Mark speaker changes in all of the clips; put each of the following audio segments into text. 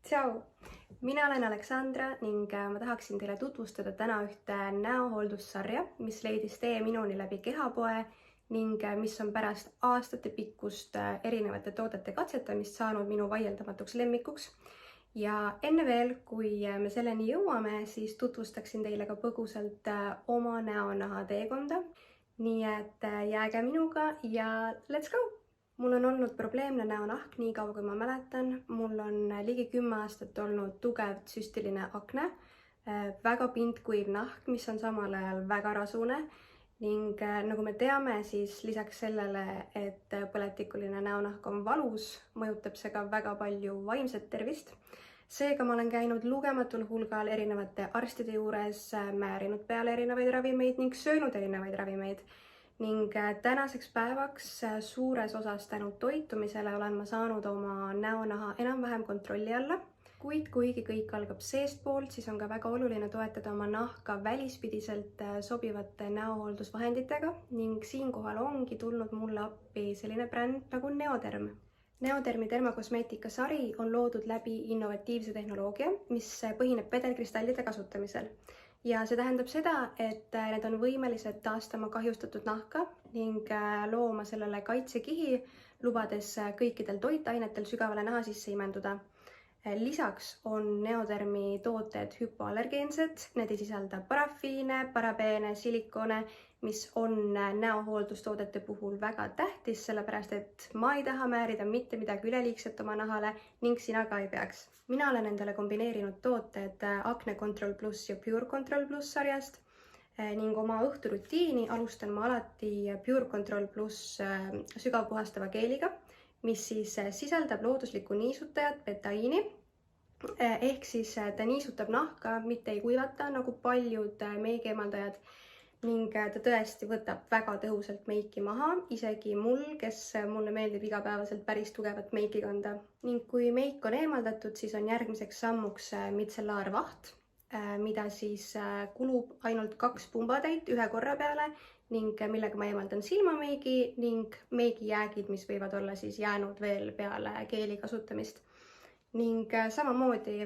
Speaker 1: Tšau! Mina olen Aleksandra ning ma tahaksin teile tutvustada täna ühte näohooldussarja, mis leidis tee minuni läbi Kehapoe ning mis on pärast aastate pikkust erinevate toodete katsetamist saanud minu vaieldamatuks lemmikuks. Ja enne veel, kui me selleni jõuame, siis tutvustaksin teile ka põgusalt oma näonaha teekonda. Nii et jääge minuga ja let's go! Mul on olnud probleemne näonahk nii kaua, kui ma mäletan. Mul on ligi 10 aastat olnud tugev süstiline akne, väga pindkuiv nahk, mis on samal ajal väga rasune. Ning nagu me teame, siis lisaks sellele, et põletikuline näonahk on valus, mõjutab see ka väga palju vaimset tervist. Seega ma olen käinud lugematul hulgal erinevate arstide juures, määrinud peale erinevaid ravimeid ning söönud erinevaid ravimeid. Ning tänaseks päevaks suures osas tänu toitumisele olen ma saanud oma näonaha enam-vähem kontrolli alla. Kuid kuigi kõik algab seestpoolt, siis on ka väga oluline toetada oma nahka välispidiselt sobivate näohooldusvahenditega ning siinkohal ongi tulnud mulle appi selline bränd nagu Neoderm. Neodermi dermakosmeetika sari on loodud läbi innovatiivse tehnoloogia, mis põhineb pedelkristallide kasutamisel. Ja see tähendab seda, et need on võimelised taastama kahjustatud nahka ning looma sellele kaitsekihi, lubades kõikidel toitainetel sügavale naha sisse imenduda. Lisaks on Neodermi tooted hüpoallergeensed, need ei sisalda parafiine, parabeene, silikoone, mis on näohooldustoodete puhul väga tähtis, sellepärast et ma ei taha määrida mitte midagi üleliigset oma nahale ning sina ka ei peaks. Mina olen endale kombineerinud tooted Acne Control Plus ja Pure Control Plus sarjast ning oma õhturutiini alustan ma alati Pure Control Plus sügavpuhastava geeliga, mis siis sisaldab looduslikku niisutajat betaiini. Ehk siis ta niisutab nahka, mitte ei kuivata nagu paljud meigieemaldajad ning ta tõesti võtab väga tõhusalt meiki maha, isegi mul, kes mulle meeldib igapäevaselt päris tugevat meiki kanda. Ning kui meik on eemaldatud, siis on järgmiseks sammuks mitsellaarvaht, mida siis kulub ainult 2 pumbatäit ühe korra peale ning millega ma eemaldan silmameigi ning meigijäägid, mis võivad olla siis jäänud veel peale geeli kasutamist. Ning samamoodi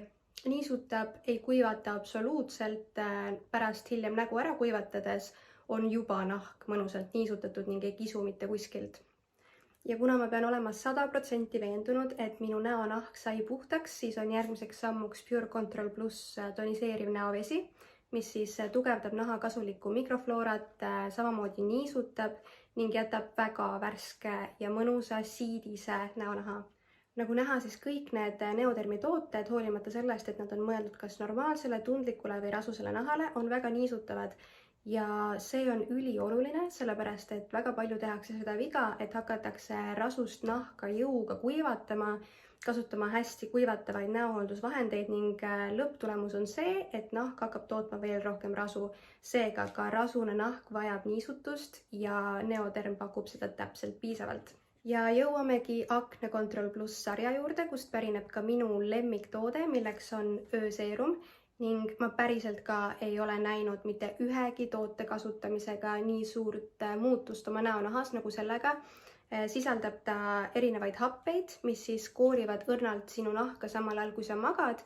Speaker 1: niisutab, ei kuivata absoluutselt, pärast hiljem nägu ära kuivatades on juba nahk mõnusalt niisutatud ning ei kisu mitte kuskilt. Ja kuna ma pean olema 100% veendunud, et minu näonahk sai puhtaks, siis on järgmiseks sammuks Pure Control Plus toniseeriv näovesi, mis siis tugevdab naha kasulikku mikrofloorat, samamoodi niisutab ning jätab väga värske ja mõnusa siidise näonaha. Nagu näha, siis kõik need Neodermi tooted, hoolimata sellest, et nad on mõeldud kas normaalsele, tundlikule või rasusele nahale, on väga niisutavad. Ja see on ülioluline, sellepärast et väga palju tehakse seda viga, et hakatakse rasust nahka jõuga kuivatama, kasutama hästi kuivatavaid näohooldusvahendeid ning lõpptulemus on see, et nahk hakkab tootma veel rohkem rasu. Seega ka rasune nahk vajab niisutust ja Neoderm pakub seda täpselt piisavalt. Ja jõuamegi Acne Control Plus sarja juurde, kust pärineb ka minu lemmiktoode, milleks on ööseerum ning ma päriselt ka ei ole näinud mitte ühegi toote kasutamisega nii suurt muutust oma näonahas nagu sellega. Sisaldab ta erinevaid happeid, mis siis koorivad õrnalt sinu nahka samal ajal, kui sa magad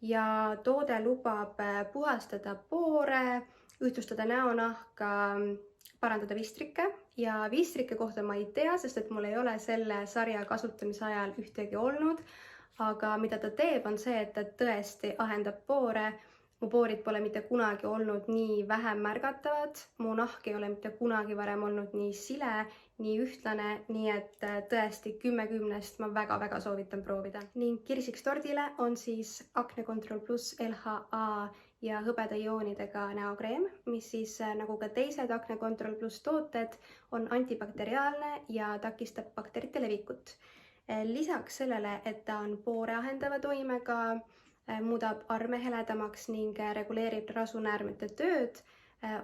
Speaker 1: ja toode lubab puhastada poore, ühtlustada näonahka, parandada vistrikke ja vistrike kohta ma ei tea, sest et mul ei ole selle sarja kasutamise ajal ühtegi olnud, aga mida ta teeb, on see, et ta tõesti ahendab poore. Mu poorid pole mitte kunagi olnud nii vähem märgatavad, mu nahk ei ole mitte kunagi varem olnud nii sile, nii ühtlane, nii et tõesti 10/10 ma väga-väga soovitan proovida. Ning kirsiks tordile on siis Acne Control Plus LHA ja hõbeda ioonidega näokreem, mis siis nagu ka teised Acne Control Plus tooted on antibakteriaalne ja takistab bakterite levikut. Lisaks sellele, et ta on poore ahendava toimega, muudab arme heledamaks ning reguleerib rasunäärmete tööd,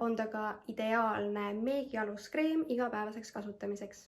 Speaker 1: on ta ka ideaalne meigialuskreem igapäevaseks kasutamiseks.